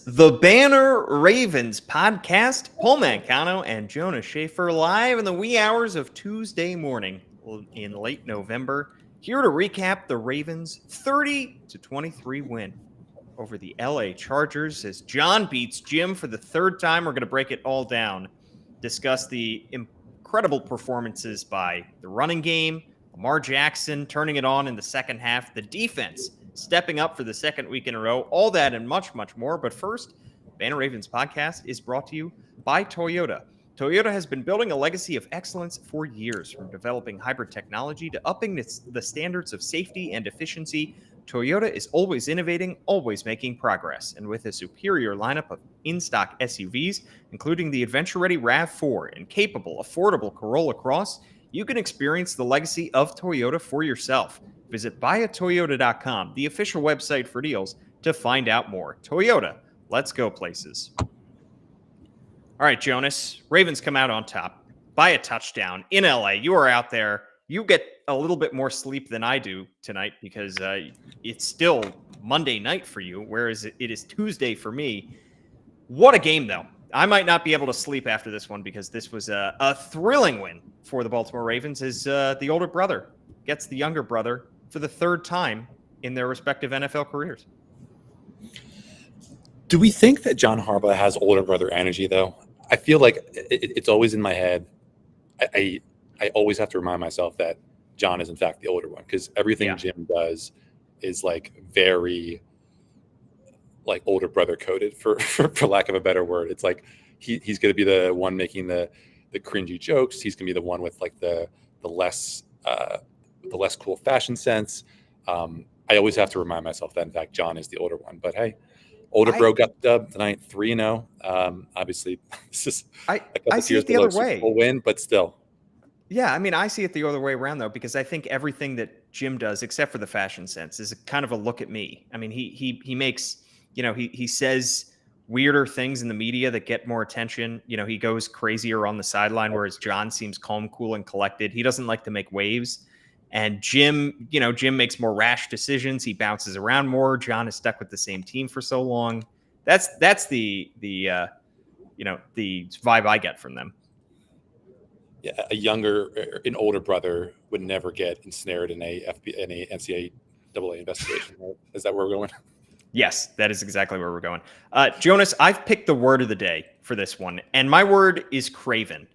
the Banner Ravens podcast. Paul Mancano and Jonas Shaffer live in the wee hours of Tuesday morning in late November, here to recap the Ravens' 30-23 win over the LA Chargers as John beats Jim for the third time. We're going to break it all down, discuss the incredible performances by the running game, Lamar Jackson turning it on in the second half, the defense stepping up for the second week in a row, all that and much, much more. But first, Banner Ravens podcast is brought to you by Toyota. Toyota has been building a legacy of excellence for years, from developing hybrid technology to upping the standards of safety and efficiency. Toyota is always innovating, always making progress. And with a superior lineup of in-stock SUVs, including the adventure-ready RAV4 and capable, affordable Corolla Cross, you can experience the legacy of Toyota for yourself. Visit buyatoyota.com, the official website for deals, to find out more. Toyota, let's go places. All right, Jonas, Ravens come out on top by a touchdown in LA. You are out there. You get a little bit more sleep than I do tonight because it's still Monday night for you, whereas it is Tuesday for me. What a game, though. I might not be able to sleep after this one because this was a thrilling win for the Baltimore Ravens as the older brother gets the younger brother for the third time in their respective NFL careers. Do we think that John Harbaugh has older brother energy, though? I feel like it's always in my head. I always have to remind myself that John is, in fact, the older one, because everything Jim does is like very like older brother coded, for lack of a better word. It's like he's going to be the one making the cringy jokes. He's going to be the one with like the less cool fashion sense. I always have to remind myself that, in fact, John is the older one. But hey, older bro got the dub tonight, 3-0. Obviously, this is I see it the other way. Win, but still. Yeah, I mean, I see it the other way around, though, because I think everything that Jim does, except for the fashion sense, is kind of a look at me. I mean, he makes, he says weirder things in the media that get more attention. He goes crazier on the sideline, whereas John seems calm, cool, and collected. He doesn't like to make waves. And Jim makes more rash decisions. He bounces around more. John is stuck with the same team for so long. That's the vibe I get from them. Yeah, an older brother would never get ensnared in a NCAA investigation. Right? Is that where we're going? Yes, that is exactly where we're going. Jonas, I've picked the word of the day for this one, and my word is Craven.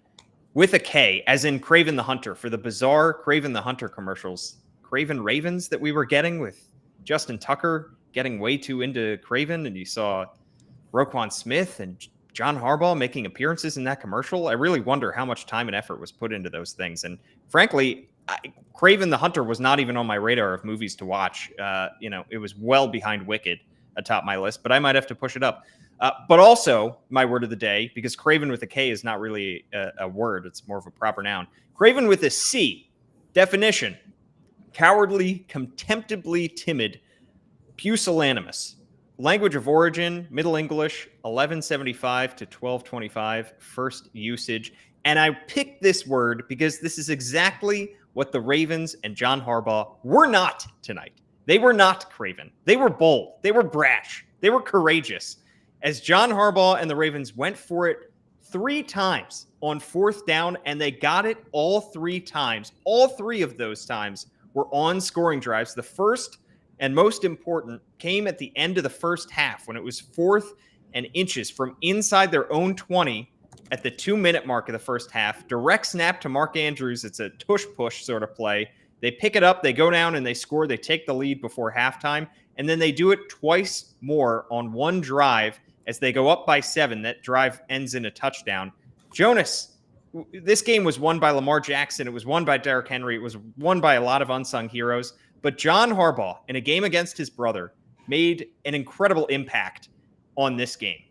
With a K, as in Craven the Hunter, for the bizarre Craven the Hunter commercials. Craven Ravens that we were getting with Justin Tucker getting way too into Craven, and you saw Roquan Smith and John Harbaugh making appearances in that commercial. I really wonder how much time and effort was put into those things. And frankly, Craven the Hunter was not even on my radar of movies to watch. It was well behind Wicked atop my list, but I might have to push it up. But also, my word of the day, because Craven with a K is not really a word. It's more of a proper noun. Craven with a C. Definition: cowardly, contemptibly timid, pusillanimous. Language of origin, Middle English, 1175 to 1225, first usage. And I picked this word because this is exactly what the Ravens and John Harbaugh were not tonight. They were not craven. They were bold. They were brash. They were courageous. As John Harbaugh and the Ravens went for it 3 times on 4th down, and they got it all 3 times. All 3 of those times were on scoring drives. The first and most important came at the end of the first half when it was 4th and inches from inside their own 20 at the 2-minute mark of the first half. Direct snap to Mark Andrews. It's a tush-push sort of play. They pick it up, they go down, and they score. They take the lead before halftime, and then they do it twice more on one drive as they go up by 7. That drive ends in a touchdown. Jonas, this game was won by Lamar Jackson. It was won by Derrick Henry. It was won by a lot of unsung heroes. But John Harbaugh, in a game against his brother, made an incredible impact on this game.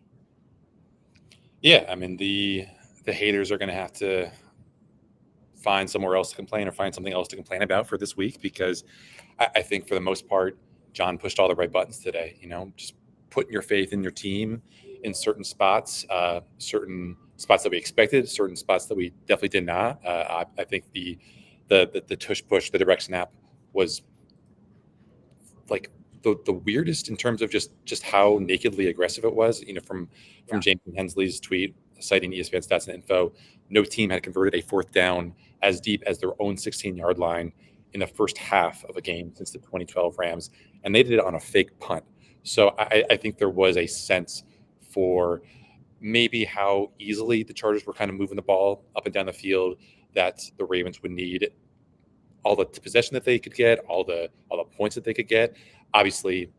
Yeah, I mean, the haters are going to have to find somewhere else to complain or find something else to complain about for this week, because I think for the most part, John pushed all the right buttons today. Just putting your faith in your team in certain spots that we expected, certain spots that we definitely did not. I think the tush push, the direct snap was like the weirdest in terms of just how nakedly aggressive it was. From James Hensley's tweet citing ESPN stats and info, no team had converted a fourth down as deep as their own 16-yard line in the first half of a game since the 2012 Rams, and they did it on a fake punt. So I think there was a sense for maybe how easily the Chargers were kind of moving the ball up and down the field, that the Ravens would need all the possession that they could get, all the points that they could get. Obviously,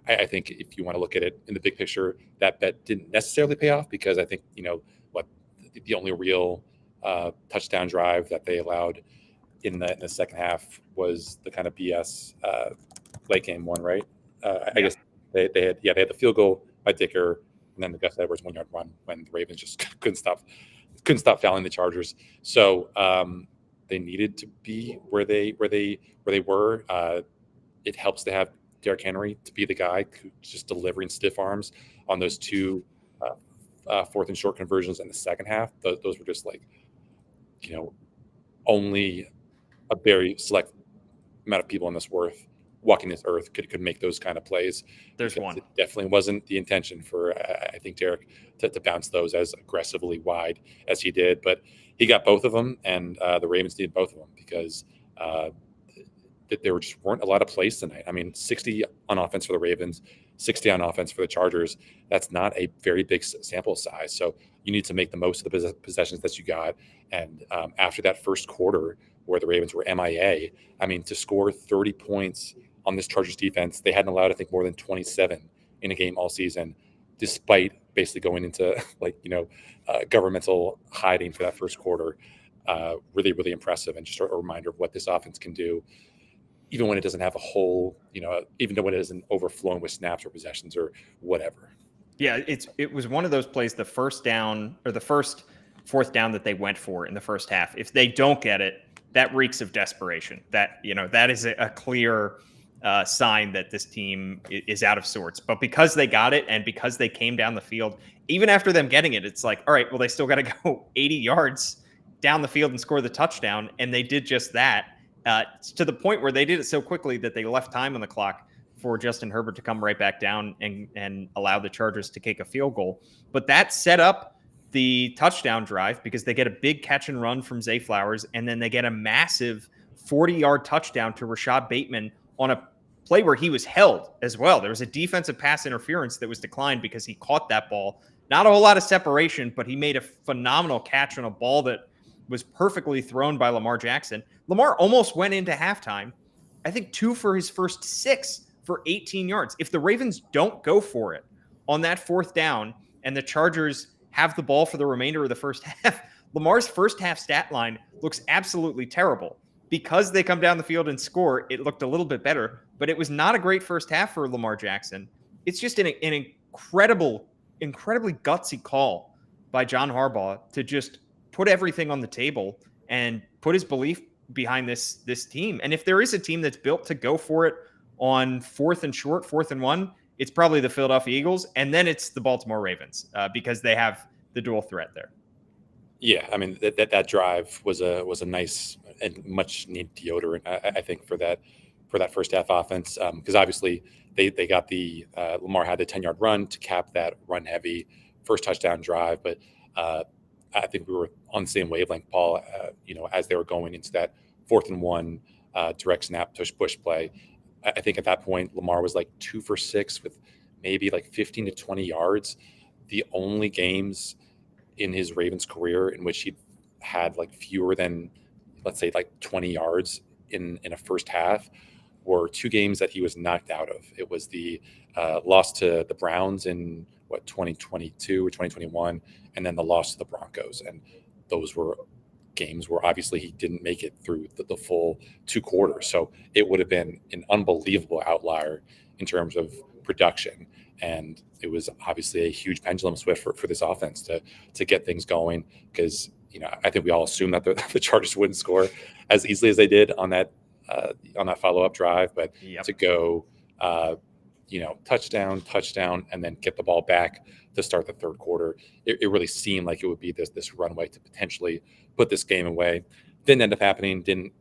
I think if you want to look at it in the big picture, that bet didn't necessarily pay off, because I think the only real touchdown drive that they allowed in the second half was the kind of BS late game one, right? I guess they had the field goal by Dicker, and then the Gus Edwards 1-yard run when the Ravens just couldn't stop fouling the Chargers. So they needed to be where they were. It helps to have Derrick Henry to be the guy who's just delivering stiff arms on those two fourth and short conversions in the second half. Those were just only a very select amount of people on this walking this earth could make those kind of plays. There's one. It definitely wasn't the intention for I think Derrick to bounce those as aggressively wide as he did, but he got both of them, and the Ravens needed both of them, because there just weren't a lot of plays tonight. I mean, 60 on offense for the Ravens, 60 on offense for the Chargers. That's not a very big sample size. So you need to make the most of the possessions that you got. And after that first quarter where the Ravens were MIA, I mean, to score 30 points on this Chargers defense, they hadn't allowed, I think, more than 27 in a game all season, despite basically going into governmental hiding for that first quarter. Really, really impressive, and just a reminder of what this offense can do, even when it doesn't have a whole, even though it isn't overflowing with snaps or possessions or whatever. Yeah, it was one of those plays, the first down or the first fourth down that they went for in the first half. If they don't get it, that reeks of desperation. That is a clear sign that this team is out of sorts. But because they got it, and because they came down the field, even after them getting it, it's like, all right, well, they still got to go 80 yards down the field and score the touchdown. And they did just that, to the point where they did it so quickly that they left time on the clock for Justin Herbert to come right back down and allow the Chargers to kick a field goal. But that set up the touchdown drive, because they get a big catch and run from Zay Flowers, and then they get a massive 40-yard touchdown to Rashad Bateman on a play where he was held as well. There was a defensive pass interference that was declined because he caught that ball. Not a whole lot of separation, but he made a phenomenal catch on a ball that was perfectly thrown by Lamar Jackson. Lamar almost went into halftime, I think 2 for his first 6 for 18 yards. If the Ravens don't go for it on that fourth down and the Chargers have the ball for the remainder of the first half, Lamar's first half stat line looks absolutely terrible. Because they come down the field and score, it looked a little bit better, but it was not a great first half for Lamar Jackson. It's just an incredibly gutsy call by John Harbaugh to just put everything on the table and put his belief behind this team. And if there is a team that's built to go for it on fourth and short, 4th and 1, it's probably the Philadelphia Eagles, and then it's the Baltimore Ravens, because they have the dual threat there. Yeah, I mean that drive was a nice and much needed deodorant, I think, for that first half offense, because obviously they got the Lamar had the 10-yard run to cap that run heavy first touchdown drive, but I think we were on the same wavelength, Paul. As they were going into that 4th and 1 direct snap push play, I think at that point Lamar was like 2 for 6 with maybe like 15 to 20 yards. The only games in his Ravens career in which he had like fewer than, let's say, like 20 yards in a first half were 2 games that he was knocked out of. It was the loss to the Browns in 2022 or 2021, and then the loss to the Broncos. And those were games where obviously he didn't make it through the full 2 quarters. So it would have been an unbelievable outlier in terms of production. And it was obviously a huge pendulum shift for this offense to get things going, because I think we all assumed that the Chargers wouldn't score as easily as they did on that follow-up drive, but to go touchdown, and then get the ball back to start the third quarter, it really seemed like it would be this runway to potentially put this game away. Didn't end up happening. Didn't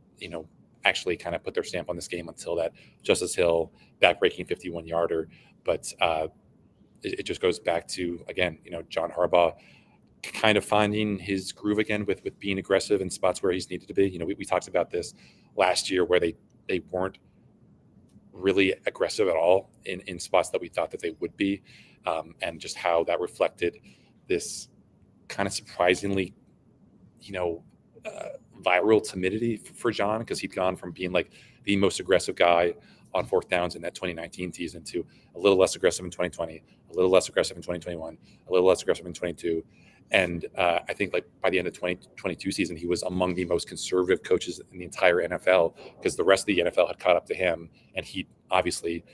actually kind of put their stamp on this game until that Justice Hill backbreaking 51-yarder. But it just goes back to, again, John Harbaugh kind of finding his groove again with being aggressive in spots where he's needed to be. We talked about this last year where they weren't really aggressive at all in spots that we thought that they would be, and just how that reflected this kind of surprisingly, viral timidity for John, because he'd gone from being like the most aggressive guy on fourth downs in that 2019 season to a little less aggressive in 2020, a little less aggressive in 2021, a little less aggressive in 22. And I think like by the end of 2022 season, he was among the most conservative coaches in the entire NFL, because the rest of the NFL had caught up to him, and he obviously,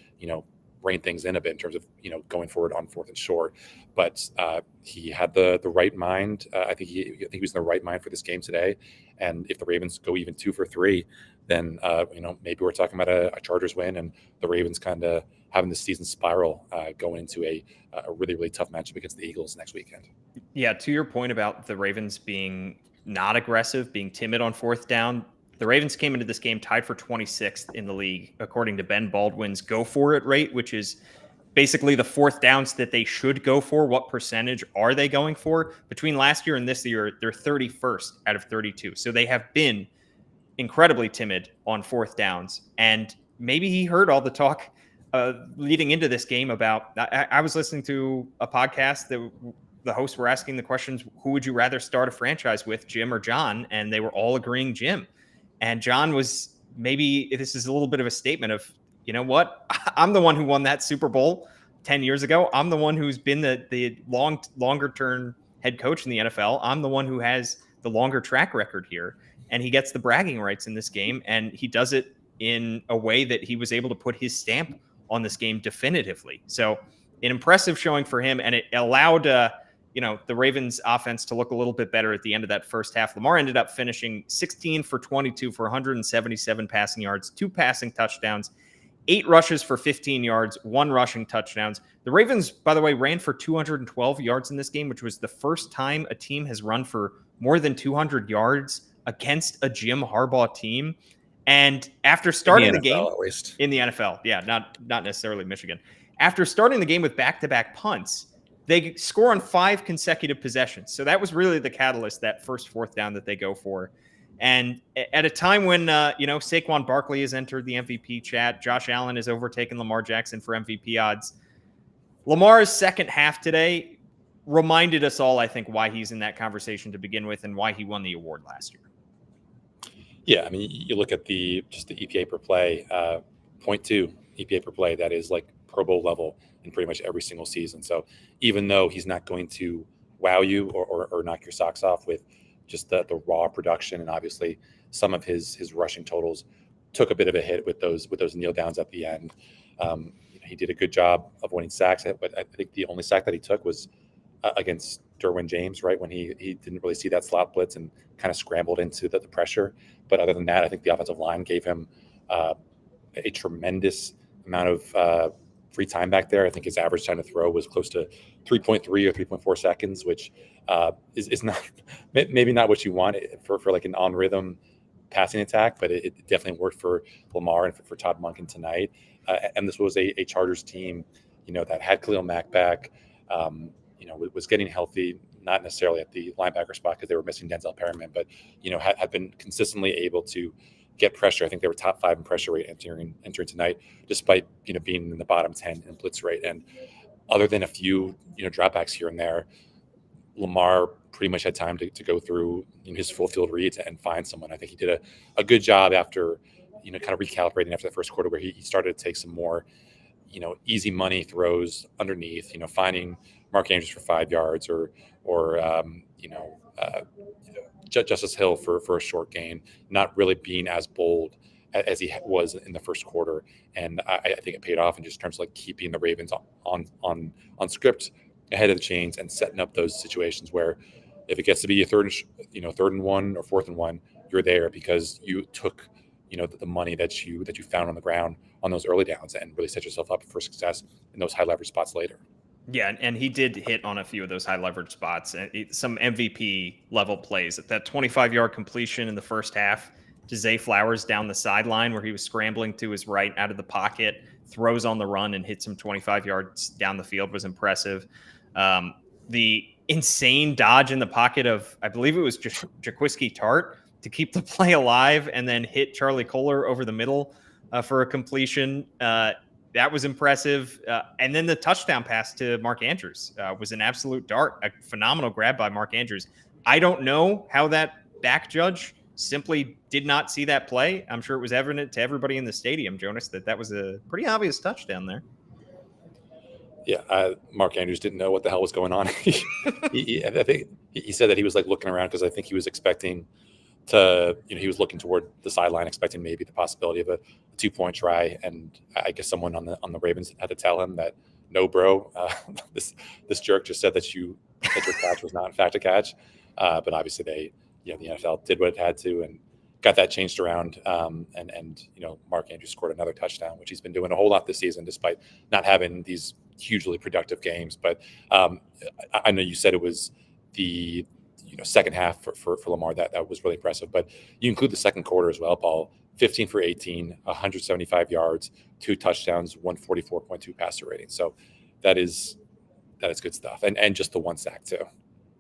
reined things in a bit in terms of, going forward on fourth and short. But he had the right mind. I think he was in the right mind for this game today. And if the Ravens go even 2 for 3, then maybe we're talking about a Chargers win, and the Ravens kind of having the season spiral going into a really, really tough matchup against the Eagles next weekend. Yeah, to your point about the Ravens being not aggressive, being timid on fourth down, the Ravens came into this game tied for 26th in the league, according to Ben Baldwin's go for it rate, which is basically the fourth downs that they should go for. What percentage are they going for? Between last year and this year, they're 31st out of 32. So they have been incredibly timid on fourth downs. And maybe he heard all the talk leading into this game about, I was listening to a podcast that the hosts were asking the questions, who would you rather start a franchise with, Jim or John? And they were all agreeing Jim. And John was, maybe this is a little bit of a statement of, you know what? I'm the one who won that Super Bowl 10 years ago. I'm the one who's been the longer term head coach in the NFL. I'm the one who has the longer track record here. And he gets the bragging rights in this game. And he does it in a way that he was able to put his stamp on this game definitively. So an impressive showing for him. And it allowed, the Ravens offense to look a little bit better at the end of that first half. Lamar ended up finishing 16 for 22 for 177 passing yards, 2 passing touchdowns, 8 rushes for 15 yards, 1 rushing touchdowns. The Ravens, by the way, ran for 212 yards in this game, which was the first time a team has run for more than 200 yards against a Jim Harbaugh team. And after starting the game, at least in the NFL, yeah, not necessarily Michigan. After starting the game with back-to-back punts, they score on 5 consecutive possessions. So that was really the catalyst, that first fourth down that they go for. And at a time when, Saquon Barkley has entered the MVP chat, Josh Allen has overtaken Lamar Jackson for MVP odds. Lamar's second half today reminded us all, I think, why he's in that conversation to begin with and why he won the award last year. Yeah, I mean, you look at the EPA per play, 0.2 EPA per play. That is like Pro Bowl level in pretty much every single season. So even though he's not going to wow you or knock your socks off with just the raw production, and obviously some of his rushing totals took a bit of a hit with those kneel downs at the end. He did a good job of winning sacks, but I think the only sack that he took was against Derwin James, right, when he didn't really see that slot blitz and kind of scrambled into the pressure. But other than that, I think the offensive line gave him a tremendous amount of free time back there. I think his average time to throw was close to 3.3 or 3.4 seconds, which is not maybe not what you want for like an on rhythm passing attack, but it definitely worked for Lamar and for Todd Monken tonight. And this was a Chargers team, that had Khalil Mack back, was getting healthy, not necessarily at the linebacker spot because they were missing Denzel Perryman, but had been consistently able to get pressure. I think they were top 5 in pressure rate entering tonight, despite being in the bottom 10 in blitz rate. And other than a few dropbacks here and there, Lamar pretty much had time to go through his full field reads and find someone. I think he did a good job after kind of recalibrating after the first quarter, where he started to take some more easy money throws underneath, finding Mark Andrews for 5 yards or Justice Hill for a short gain, not really being as bold as he was in the first quarter. And I think it paid off in just terms of like keeping the Ravens on script ahead of the chains and setting up those situations where if it gets to be a third and 1 or 4th and 1, you're there because you took the money that you found on the ground on those early downs and really set yourself up for success in those high leverage spots later. Yeah, and he did hit on a few of those high leverage spots, some MVP level plays. That 25-yard completion in the first half to Zay Flowers down the sideline where he was scrambling to his right out of the pocket, throws on the run and hits him 25 yards down the field was impressive. The insane dodge in the pocket of, I believe it was Jaquiski Tart to keep the play alive and then hit Charlie Kohler over the middle for a completion. That was impressive. And then the touchdown pass to Mark Andrews was an absolute dart, a phenomenal grab by Mark Andrews. I don't know how that back judge simply did not see that play. I'm sure it was evident to everybody in the stadium, Jonas, that was a pretty obvious touchdown there. Yeah, Mark Andrews didn't know what the hell was going on. I think he said that he was like looking around because I think he was expecting to, he was looking toward the sideline, expecting maybe the possibility of a 2-point try. And I guess someone on the Ravens had to tell him that, no, bro, this jerk just said that your catch was not in fact a catch. But obviously the NFL did what it had to and got that changed around. And Mark Andrews scored another touchdown, which he's been doing a whole lot this season, despite not having these hugely productive games. But I know you said it was the second half for Lamar that was really impressive, but you include the second quarter as well, Paul. 15 for 18, 175 yards, 2 touchdowns, 144.2 passer rating. So that is good stuff, and just the 1 sack too.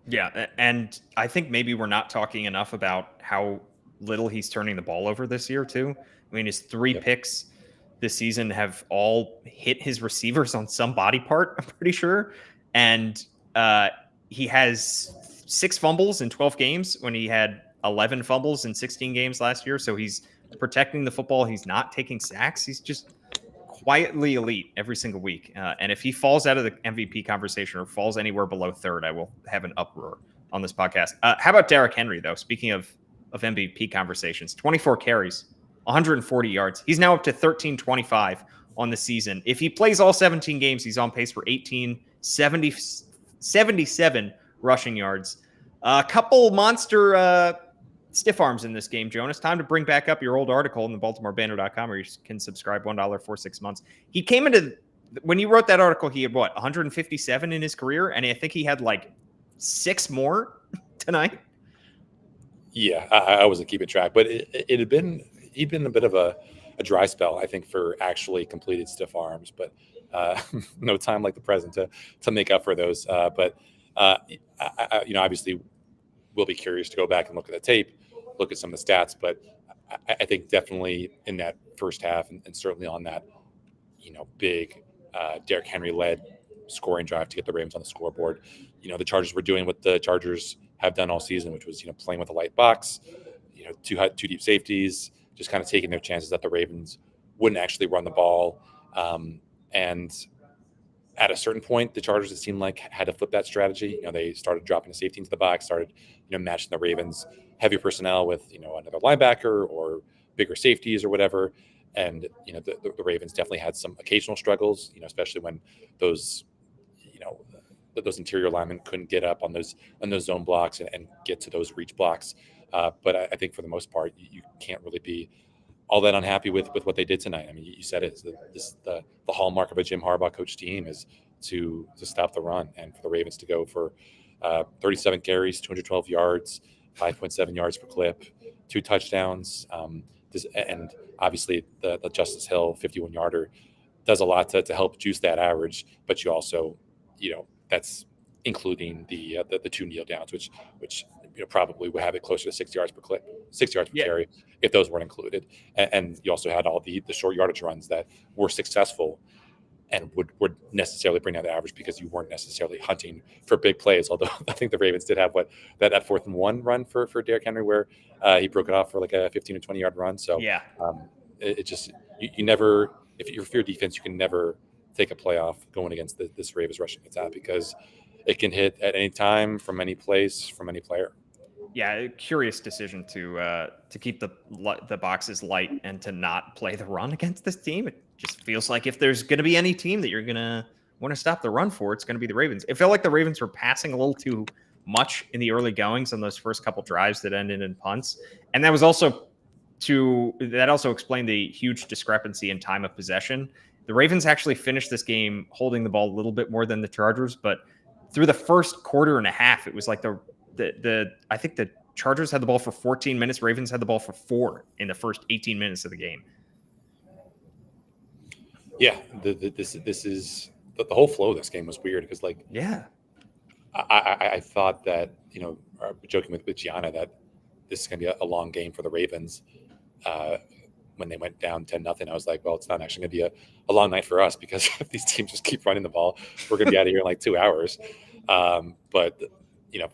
Yeah, and I think maybe we're not talking enough about how little he's turning the ball over this year too. I mean, his 3 picks this season have all hit his receivers on some body part, I'm pretty sure. And he has 6 fumbles in 12 games when he had 11 fumbles in 16 games last year. So he's protecting the football. He's not taking sacks. He's just quietly elite every single week. And if he falls out of the MVP conversation or falls anywhere below 3rd, I will have an uproar on this podcast. How about Derrick Henry, though? Speaking of MVP conversations, 24 carries, 140 yards. He's now up to 1325 on the season. If he plays all 17 games, he's on pace for 77 rushing yards. A couple monster stiff arms in this game, Jonas. Time to bring back up your old article in the BaltimoreBanner.com where you can subscribe $1 for 6 months. He came into, when you wrote that article, he had 157 in his career, and I think he had like 6 more tonight. Yeah, I wasn't keeping track, but he'd been a bit of a dry spell, I think, for actually completed stiff arms, but no time like the present to make up for those. But obviously we'll be curious to go back and look at the tape, look at some of the stats, but I think definitely in that first half and certainly on that, big Derrick Henry led scoring drive to get the Ravens on the scoreboard, the Chargers were doing what the Chargers have done all season, which was, playing with a light box, two deep safeties, just kind of taking their chances that the Ravens wouldn't actually run the ball. And at a certain point, the Chargers, it seemed like, had to flip that strategy. They started dropping a safety into the box, started, matching the Ravens' heavy personnel with, another linebacker or bigger safeties or whatever. And, the Ravens definitely had some occasional struggles, especially when those interior linemen couldn't get up on those zone blocks and get to those reach blocks. But I think for the most part, you can't really be all that unhappy with what they did tonight. I mean, you said it. The hallmark of a Jim Harbaugh coach team is to stop the run, and for the Ravens to go for 37 carries, 212 yards, 5.7 yards per clip, 2 touchdowns. And obviously the Justice Hill 51-yarder does a lot to help juice that average. But you also, that's including the 2 kneel downs, which probably would have it closer to 6 yards per clip, 6 yards per carry, if those weren't included. And you also had all the short yardage runs that were successful and would necessarily bring down the average because you weren't necessarily hunting for big plays. Although I think the Ravens did have that 4th and 1 run for Derrick Henry where he broke it off for like a 15 or 20 yard run. So it just, you never, if you're for your defense, you can never take a playoff going against this Ravens rushing attack because it can hit at any time from any place from any player. Yeah, curious decision to keep the boxes light and to not play the run against this team. It just feels like if there's going to be any team that you're going to want to stop the run for, it's going to be the Ravens. It felt like the Ravens were passing a little too much in the early goings on those first couple drives that ended in punts, and that also explained the huge discrepancy in time of possession. The Ravens actually finished this game holding the ball a little bit more than the Chargers, but through the first quarter and a half, it was like I think the Chargers had the ball for 14 minutes. Ravens had the ball for 4 in the first 18 minutes of the game. Yeah, this is the whole flow of this game was weird because I thought that joking with Gianna that this is going to be a long game for the Ravens. When they went down 10-0, I was like, well, it's not actually going to be a long night for us because if these teams just keep running the ball, we're going to be out of here in like 2 hours. But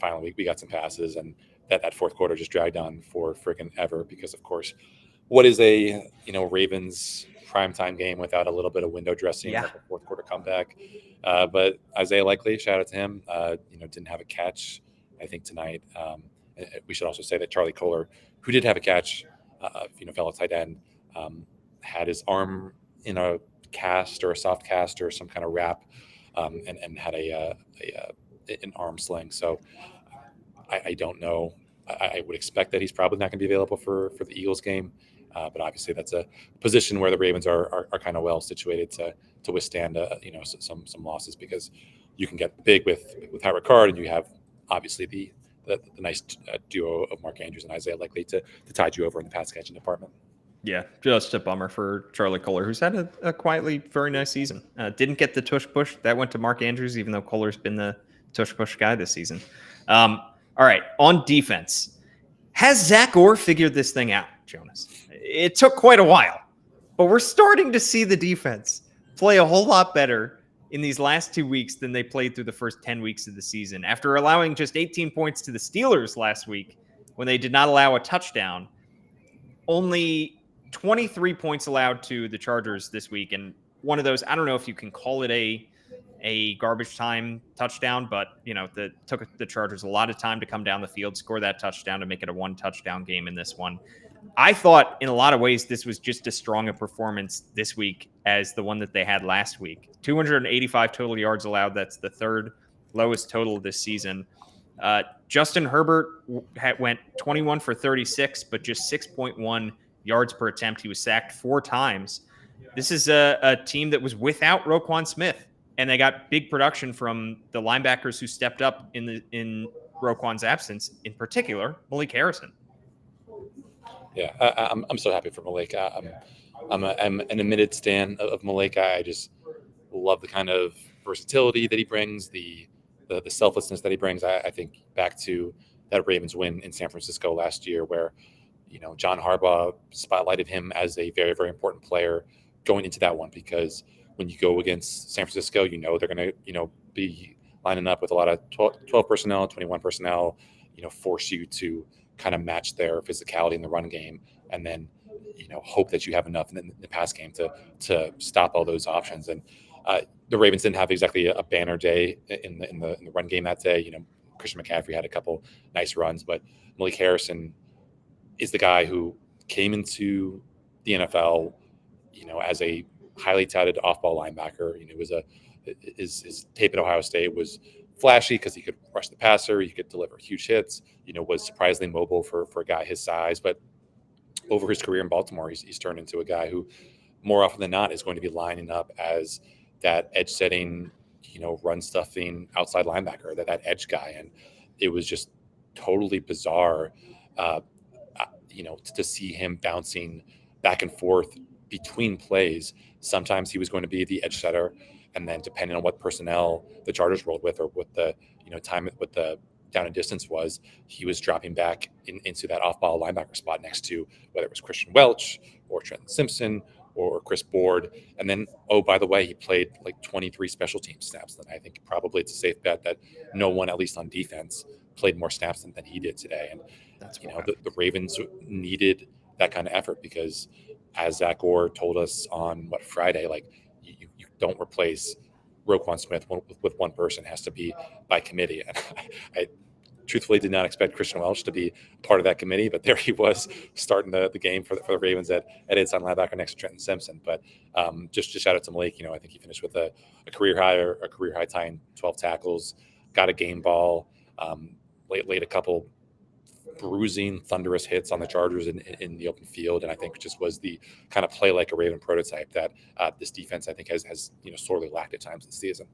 finally we got some passes, and that fourth quarter just dragged on for freaking ever because, of course, what is a Ravens primetime game without a little bit of window dressing, like a fourth quarter comeback. But Isaiah Likely, shout out to him, didn't have a catch, I think, tonight. We should also say that Charlie Kohler, who did have a catch, fellow tight end, had his arm in a cast or a soft cast or some kind of wrap, and had an arm sling. So I don't know. I would expect that he's probably not going to be available for the Eagles game. But obviously that's a position where the Ravens are kind of well situated to withstand some losses, because you can get big with Howard Card, and you have obviously the nice duo of Mark Andrews and Isaiah Likely to tide you over in the pass catching department. Yeah, just a bummer for Charlie Kohler, who's had a quietly very nice season. Didn't get the tush push. That went to Mark Andrews, even though Kohler's been the tush push guy this season. All right, on defense. Has Zach Orr figured this thing out, Jonas? It took quite a while, but we're starting to see the defense play a whole lot better in these last 2 weeks than they played through the first 10 weeks of the season. After allowing just 18 points to the Steelers last week when they did not allow a touchdown, only 23 points allowed to the Chargers this week. And one of those, I don't know if you can call it a garbage time touchdown, but that took the Chargers a lot of time to come down the field, score that touchdown to make it a 1 touchdown game in this one. I thought in a lot of ways this was just as strong a performance this week as the one that they had last week. 285 total yards allowed. That's the third lowest total this season. Justin Herbert went 21 for 36, but just 6.1 yards per attempt. He was sacked 4 times. This is a team that was without Roquan Smith, and they got big production from the linebackers who stepped up in Roquan's absence, in particular, Malik Harrison. Yeah, I'm so happy for Malik. I'm an admitted stan of Malik. I just love the kind of versatility that he brings, the selflessness that he brings. I think back to that Ravens win in San Francisco last year, where John Harbaugh spotlighted him as a very, very important player going into that one, because when you go against San Francisco, they're going to be lining up with a lot of 12 personnel, 21 personnel, force you to kind of match their physicality in the run game, and then hope that you have enough in the pass game to stop all those options. And the Ravens didn't have exactly a banner day in the run game that day. Christian McCaffrey had a couple nice runs, but Malik Harrison is the guy who came into the NFL, as a highly touted off-ball linebacker. His tape at Ohio State was flashy because he could rush the passer, he could deliver huge hits, was surprisingly mobile for a guy his size. But over his career in Baltimore, he's turned into a guy who more often than not is going to be lining up as that edge setting, run stuffing outside linebacker, that edge guy. And it was just totally bizarre, to see him bouncing back and forth between plays. Sometimes he was going to be the edge setter, and then depending on what personnel the Chargers rolled with, or what the time what the down and distance was, he was dropping back into that off-ball linebacker spot next to whether it was Christian Welch or Trenton Simpson or Chris Board. And then, oh, by the way, he played like 23 special team snaps. And I think probably it's a safe bet that no one, at least on defense, played more snaps than he did today. And that's the Ravens needed that kind of effort, because as Zach Orr told us on Friday, like you don't replace Roquan Smith with one person. It has to be by committee. And I truthfully did not expect Christian Welch to be part of that committee, but there he was starting the game for the Ravens at inside linebacker next to Trenton Simpson. But just shout out to Malik. I think he finished with a career high tying 12 tackles, got a game ball, laid a couple bruising, thunderous hits on the Chargers in the open field, and I think just was the kind of play like a Raven prototype that this defense, I think, has sorely lacked at times this season.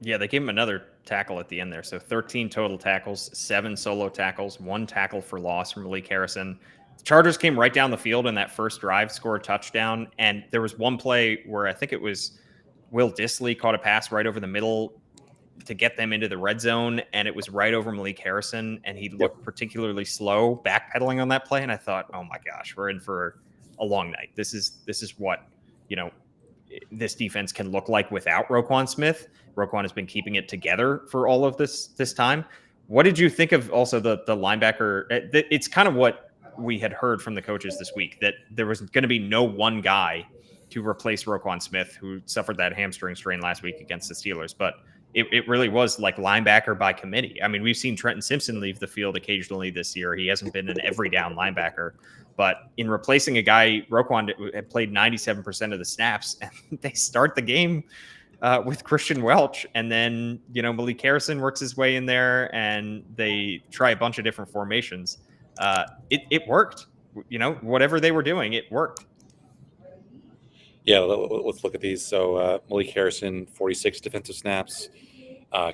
Yeah, they gave him another tackle at the end there. So 13 total tackles, 7 solo tackles, 1 tackle for loss from Malik Harrison. The Chargers came right down the field in that first drive, scored a touchdown. And there was one play where I think it was Will Dissly caught a pass right over the middle to get them into the red zone, and it was right over Malik Harrison, and he Yep. looked particularly slow backpedaling on that play. And I thought, oh my gosh, we're in for a long night. This is what, you know, this defense can look like without Roquan Smith. Roquan has been keeping it together for all of this time. What did you think of also the linebacker? It's kind of what we had heard from the coaches this week, that there was going to be no one guy to replace Roquan Smith, who suffered that hamstring strain last week against the Steelers. But it really was like linebacker by committee. I mean, we've seen Trenton Simpson leave the field occasionally this year. He hasn't been an every down linebacker. But in replacing a guy, Roquan had played 97% of the snaps, and they start the game with Christian Welch. And then, you know, Malik Harrison works his way in there, and they try a bunch of different formations. It worked. You know, whatever they were doing, it worked. Yeah, let's look at these. So Malik Harrison, 46 defensive snaps.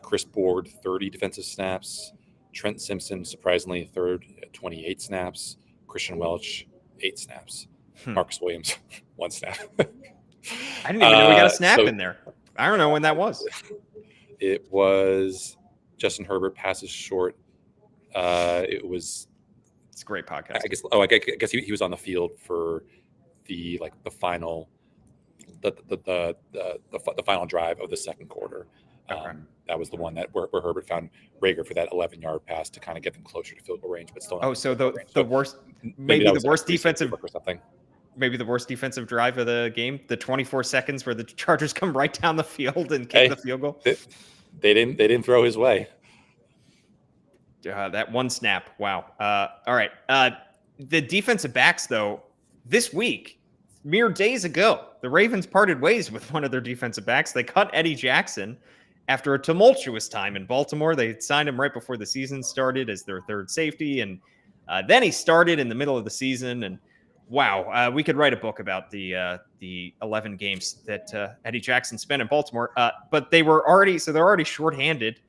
Chris Board, 30 defensive snaps. Trent Simpson, surprisingly, third at 28 snaps. Christian Welch, 8 snaps. Marcus Williams, 1 snap. I didn't even know we got a snap in there. I don't know when that was. It was Justin Herbert passes short. It's a great podcast. I guess he was on the field for the final the final drive of the second quarter. Okay. That was the one where Herbert found Rager for that 11-yard pass to kind of get them closer to field goal range, but still. So the worst, maybe the worst defensive or something. Maybe the worst defensive drive of the game, the 24 seconds where the Chargers come right down the field and kick the field goal. They didn't throw his way. That one snap. Wow. All right. The defensive backs, though, this week, mere days ago, the Ravens parted ways with one of their defensive backs. They cut Eddie Jackson after a tumultuous time in Baltimore. They signed him right before the season started as their third safety. And then he started in the middle of the season. And wow, we could write a book about the 11 games that Eddie Jackson spent in Baltimore. But they're already shorthanded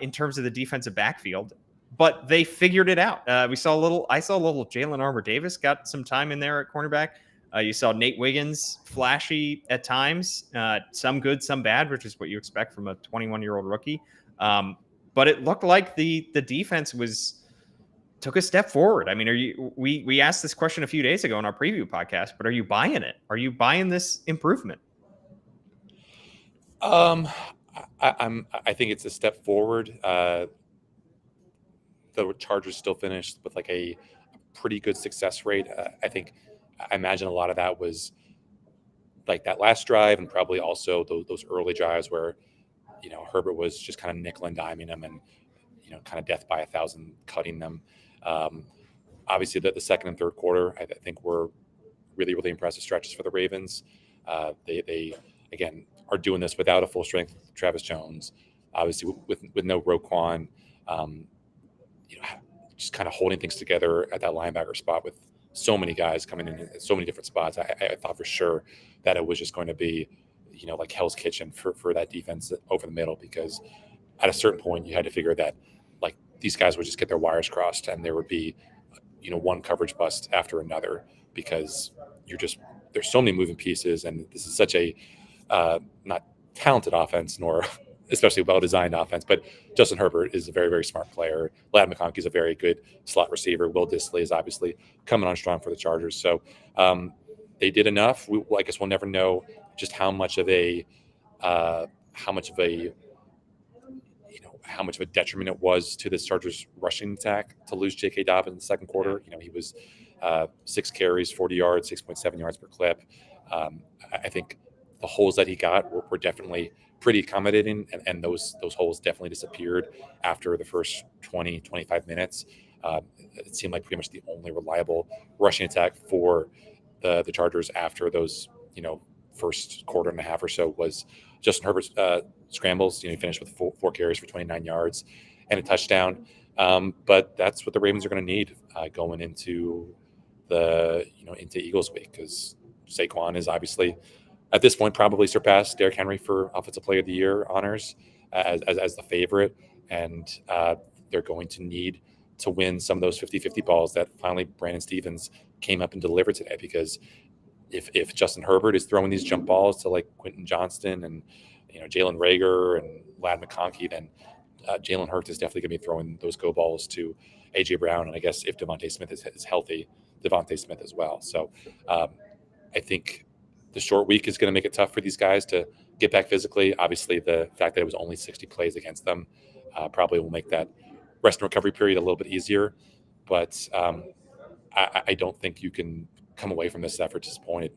in terms of the defensive backfield. But they figured it out. I saw a little Jalen Armour-Davis got some time in there at cornerback. You saw Nate Wiggins flashy at times, some good, some bad, which is what you expect from a 21-year-old rookie. But it looked like the defense took a step forward. I mean, we asked this question a few days ago in our preview podcast, but are you buying it? Are you buying this improvement? I think it's a step forward. The Chargers still finished with like a pretty good success rate. I imagine a lot of that was like that last drive, and probably also those early drives where, you know, Herbert was just kind of nickel and diming them, and, you know, kind of death by 1,000 cutting them. Obviously, the second and third quarter, I think, were really, really impressive stretches for the Ravens. They again are doing this without a full strength Travis Jones, obviously with no Roquan. You know, just kind of holding things together at that linebacker spot with so many guys coming in so many different spots. I thought for sure that it was just going to be, you know, like Hell's Kitchen for that defense over the middle, because at a certain point you had to figure that like these guys would just get their wires crossed and there would be, you know, one coverage bust after another, because there's so many moving pieces, and this is such a not talented offense, nor especially well-designed offense, but Justin Herbert is a very, very smart player. Ladd McConkey is a very good slot receiver. Will Dissly is obviously coming on strong for the Chargers. So they did enough. I guess we'll never know just how much of a detriment it was to the Chargers rushing attack to lose J.K. Dobbins in the second quarter. You know, he was 6 carries, 40 yards, 6.7 yards per clip. I think the holes that he got were definitely pretty accommodating, and those holes definitely disappeared after the first 20, 25 minutes. It seemed like pretty much the only reliable rushing attack for the Chargers after those, you know, first quarter and a half or so was Justin Herbert's scrambles. You know, he finished with 4 carries for 29 yards and a touchdown. But that's what the Ravens are going to need going into into Eagles week, because Saquon is obviously at this point probably surpassed Derrick Henry for Offensive Player of the Year honors. as the favorite, and they're going to need to win some of those 50-50 balls that finally Brandon Stevens came up and delivered today. Because if Justin Herbert is throwing these jump balls to like Quentin Johnston and Jalen Reagor and Ladd McConkey, then Jalen Hurts is definitely going to be throwing those go balls to AJ Brown, and I guess if Devontae Smith is healthy, Devontae Smith as well. So I think the short week is going to make it tough for these guys to get back physically. Obviously, the fact that it was only 60 plays against them probably will make that rest and recovery period a little bit easier. But I don't think you can come away from this effort disappointed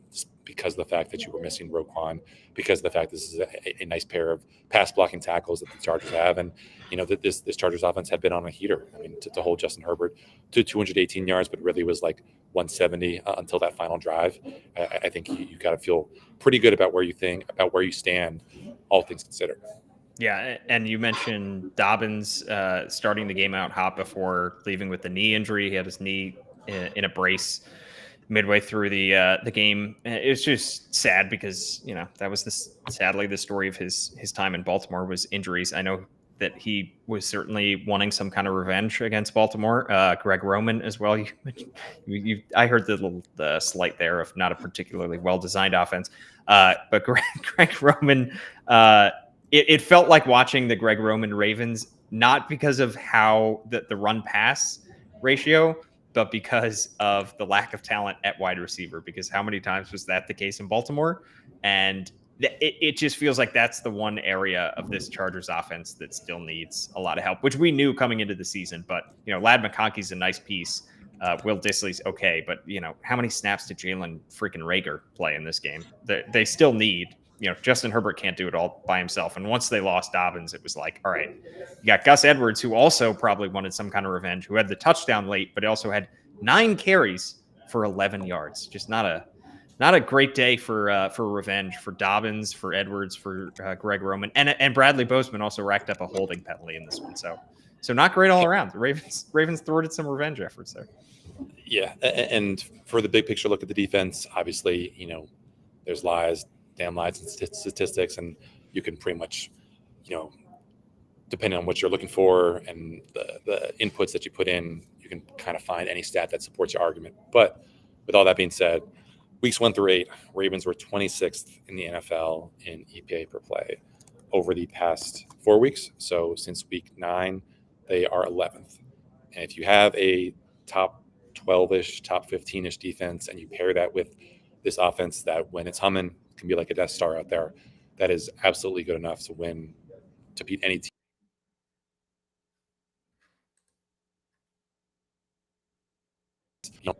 because of the fact that you were missing Roquan, because of the fact this is a nice pair of pass blocking tackles that the Chargers have, and that this Chargers offense had been on a heater. I mean, to hold Justin Herbert to 218 yards, but really was like 170 until that final drive. I think you got to feel pretty good about where you stand, all things considered. Yeah, and you mentioned Dobbins starting the game out hot before leaving with the knee injury. He had his knee in a brace midway through the game. It was just sad because that was sadly the story of his time in Baltimore was injuries. I know that he was certainly wanting some kind of revenge against Baltimore. Greg Roman as well. I heard the slight there of not a particularly well designed offense, but Greg Roman. It felt like watching the Greg Roman Ravens, not because of how the run pass ratio, but because of the lack of talent at wide receiver. Because how many times was that the case in Baltimore? And it just feels like that's the one area of this Chargers offense that still needs a lot of help, which we knew coming into the season. But, Ladd McConkey's a nice piece. Will Dissly's okay. But, how many snaps did Jalen freaking Reagor play in this game? They still need, Justin Herbert can't do it all by himself. And once they lost Dobbins, it was like, all right, you got Gus Edwards, who also probably wanted some kind of revenge, who had the touchdown late, but he also had 9 carries for 11 yards. Just not a great day for revenge for Dobbins, for Edwards, for Greg Roman, and Bradley Bozeman also racked up a holding penalty in this one. So not great all around. The Ravens thwarted some revenge efforts there. Yeah, and for the big picture look at the defense, obviously, there's damn lies and statistics, and you can pretty much, depending on what you're looking for and the inputs that you put in, you can kind of find any stat that supports your argument. But with all that being said, weeks 1 through 8, Ravens were 26th in the NFL in EPA per play over the past 4 weeks. So since week 9, they are 11th. And if you have a top 12-ish, top 15-ish defense, and you pair that with this offense that when it's humming can be like a Death Star out there, that is absolutely good enough to beat any team.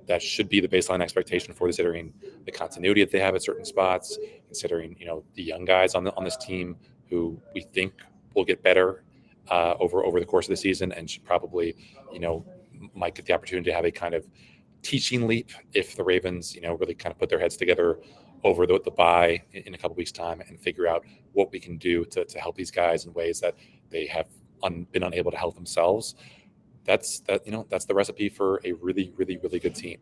That should be the baseline expectation for considering the continuity that they have at certain spots, considering the young guys on this team who we think will get better over the course of the season, and should probably might get the opportunity to have a kind of teaching leap if the Ravens really kind of put their heads together over the bye in a couple weeks' time and figure out what we can do to help these guys in ways that they have been unable to help themselves. That's the recipe for a really, really, really good team.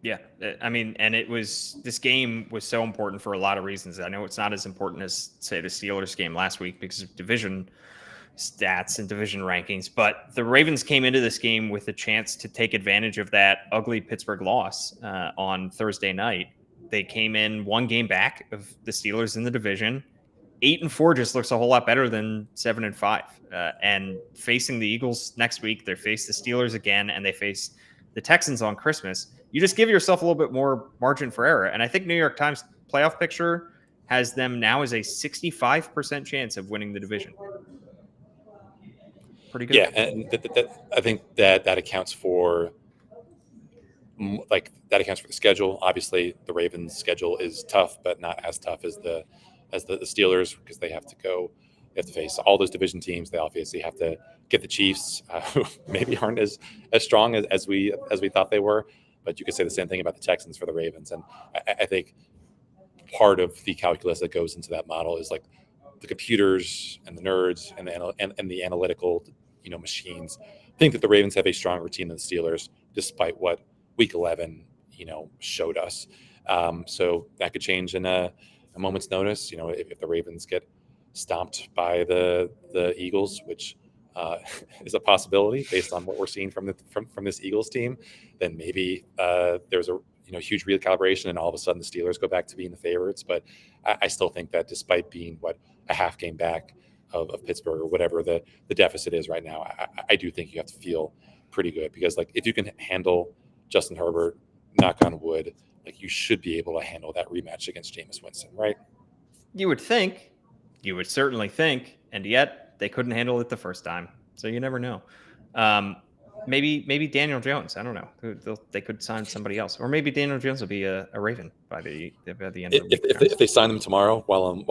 Yeah, I mean, and this game was so important for a lot of reasons. I know it's not as important as, say, the Steelers game last week because of division stats and division rankings, but the Ravens came into this game with a chance to take advantage of that ugly Pittsburgh loss on Thursday night. They came in 1 game back of the Steelers in the division. 8-4 just looks a whole lot better than 7-5. And facing the Eagles next week, they face the Steelers again, and they face the Texans on Christmas. You just give yourself a little bit more margin for error. And I think New York Times playoff picture has them now as a 65% chance of winning the division. Pretty good. Yeah, and I think that accounts for the schedule. Obviously, the Ravens' schedule is tough, but not as tough as the Steelers, because they have to face all those division teams. They obviously have to get the Chiefs, who maybe aren't as strong as we thought they were. But you could say the same thing about the Texans for the Ravens. And I think part of the calculus that goes into that model is like the computers and the nerds and the analytical machines think that the Ravens have a stronger team than the Steelers, despite what Week 11 showed us. So that could change in a moment's notice. If the Ravens get stomped by the Eagles, which is a possibility based on what we're seeing from this Eagles team, then maybe there's a huge recalibration, and all of a sudden the Steelers go back to being the favorites. But I still think that despite being a half game back of Pittsburgh or whatever the deficit is right now, I do think you have to feel pretty good, because like if you can handle Justin Herbert, knock on wood, like you should be able to handle that rematch against Jameis Winston, right? You would think, you would certainly think, and yet they couldn't handle it the first time. So you never know. Maybe Daniel Jones. I don't know. They could sign somebody else, or maybe Daniel Jones will be a Raven by the end of the week. If they sign them tomorrow while I'm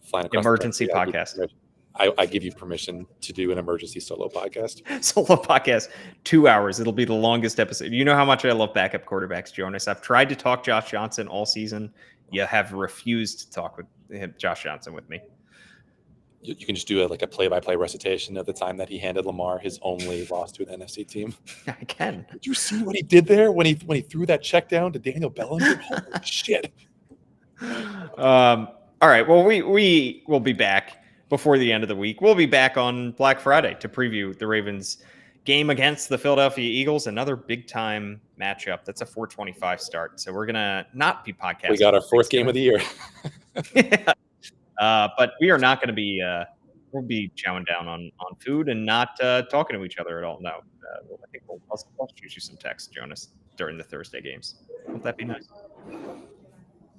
flying across emergency the podcast, I give you permission to do an emergency solo podcast. Solo podcast, 2 hours. It'll be the longest episode. You know how much I love backup quarterbacks, Jonas. I've tried to talk Josh Johnson all season. You have refused to talk with Josh Johnson with me. You can just do a play-by-play recitation of the time that he handed Lamar his only loss to an NFC team. I can. Did you see what he did there when he threw that check down to Daniel Bellinger? Holy shit! All right. Well, we will be back before the end of the week. We'll be back on Black Friday to preview the Ravens game against the Philadelphia Eagles. Another big-time matchup. That's a 4:25 start. So we're gonna not be podcasting. We got our fourth game of the year. Yeah. But we are not going to be. We'll be chowing down on food and not talking to each other at all. No, I think I'll shoot you some text, Jonas, during the Thursday games. Won't that be nice?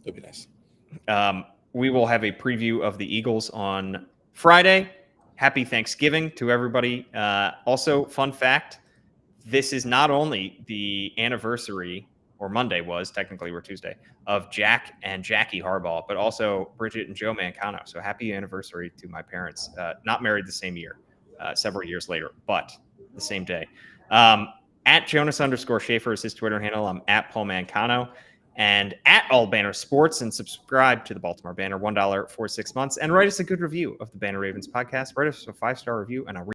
That'd be nice. We will have a preview of the Eagles on Friday. Happy Thanksgiving to everybody. Also, fun fact: this is not only the anniversary, or Monday was, technically we're Tuesday, of Jack and Jackie Harbaugh, but also Bridget and Joe Mancano. So happy anniversary to my parents. Not married the same year, several years later, but the same day. At Jonas_Shaffer is his Twitter handle. I'm at Paul Mancano and at All Banner Sports, and subscribe to the Baltimore Banner, $1 for 6 months, and write us a good review of the Banner Ravens podcast. Write us a 5-star review, and I'll